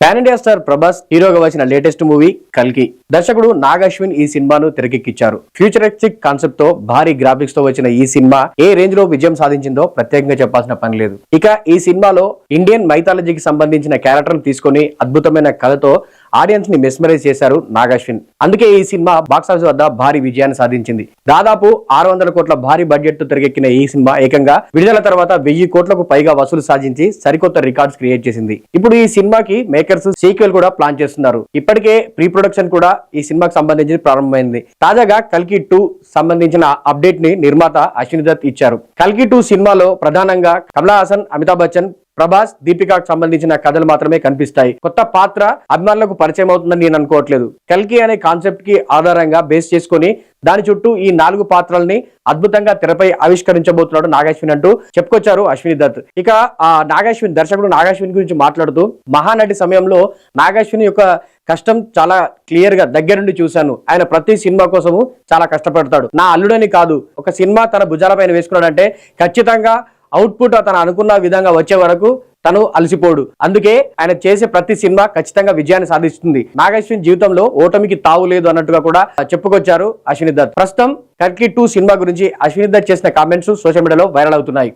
Pan India star Prabhas హీరోగా వచ్చిన latest movie కల్కి. దర్శకుడు నాగ్ అశ్విన్ ఈ సినిమాను తెరకెక్కించారు. ఫ్యూచరిస్టిక్ కాన్సెప్ట్ తో భారీ గ్రాఫిక్స్ తో వచ్చిన ఈ సినిమా ఏ రేంజ్ లో విజయం సాధించిందో ప్రత్యేకంగా చెప్పాల్సిన పని లేదు. ఇక ఈ సినిమాలో ఇండియన్ మైథాలజీకి సంబంధించిన క్యారెక్టర్ తీసుకొని అద్భుతమైన కథతో ఆడియన్స్ ని మెస్మరైజ్ చేశారు నాగ్ అశ్విన్. అందుకే ఈ సినిమా బాక్సాఫీస్ వద్ద భారీ విజయాన్ని సాధించింది. దాదాపు 600 కోట్ల భారీ బడ్జెట్ తో తెరకెక్కిన ఈ సినిమా ఏకంగా విడుదల తర్వాత 1000 కోట్లకు పైగా వసూలు సాధించి సరికొత్త రికార్డ్స్ క్రియేట్ చేసింది. ఇప్పుడు ఈ సినిమాకి మేకర్స్ సీక్వెల్ కూడా ప్లాన్ చేస్తున్నారు. ఇప్పటికే ప్రీ ప్రొడక్షన్ కూడా ఈ సినిమాకి సంబంధించి ప్రారంభమైంది. తాజాగా కల్కి 2 సంబంధించిన అప్డేట్ ని నిర్మాత అశ్విని దత్ ఇచ్చారు. కల్కి 2 సినిమాలో ప్రధానంగా కమల్ హాసన్, అమితాబ్ బచ్చన్, ప్రభాస్, దీపికాకు సంబంధించిన కథలు మాత్రమే కనిపిస్తాయి. కొత్త పాత్ర అభిమానులకు పరిచయం అవుతుందని నేను అనుకోవట్లేదు. కల్కి అనే కాన్సెప్ట్ కి ఆధారంగా బేస్ చేసుకుని దాని చుట్టూ ఈ 4 పాత్రల్ని అద్భుతంగా తెరపై ఆవిష్కరించబోతున్నాడు నాగశ్విన్ అంటూ చెప్పుకొచ్చారు అశ్విని దత్. ఇక ఆ నాగశ్విన్ దర్శకుడు నాగశ్విన్ గురించి మాట్లాడుతూ, మహానటి సమయంలో నాగశ్విన్ యొక్క కష్టం చాలా క్లియర్ గా దగ్గరుండి చూశాను. ఆయన ప్రతి సినిమా కోసము చాలా కష్టపడతాడు. నా అల్లుడని కాదు, ఒక సినిమా తన భుజాలపైన వేసుకున్నాడంటే ఖచ్చితంగా అవుట్పుట్ తను అనుకున్న విధంగా వచ్చే వరకు తను అలసిపోడు. అందుకే ఆయన చేసే ప్రతి సినిమా ఖచ్చితంగా విజయాన్ని సాధిస్తుంది. నాగశ్విన్ జీవితంలో ఓటమికి తావు లేదు అన్నట్టుగా కూడా చెప్పుకొచ్చారు అశ్విని దత్. ప్రస్తుతం కల్కి 2 సినిమా గురించి అశ్విని దత్ చేసిన కామెంట్స్ సోషల్ మీడియాలో వైరల్ అవుతున్నాయి.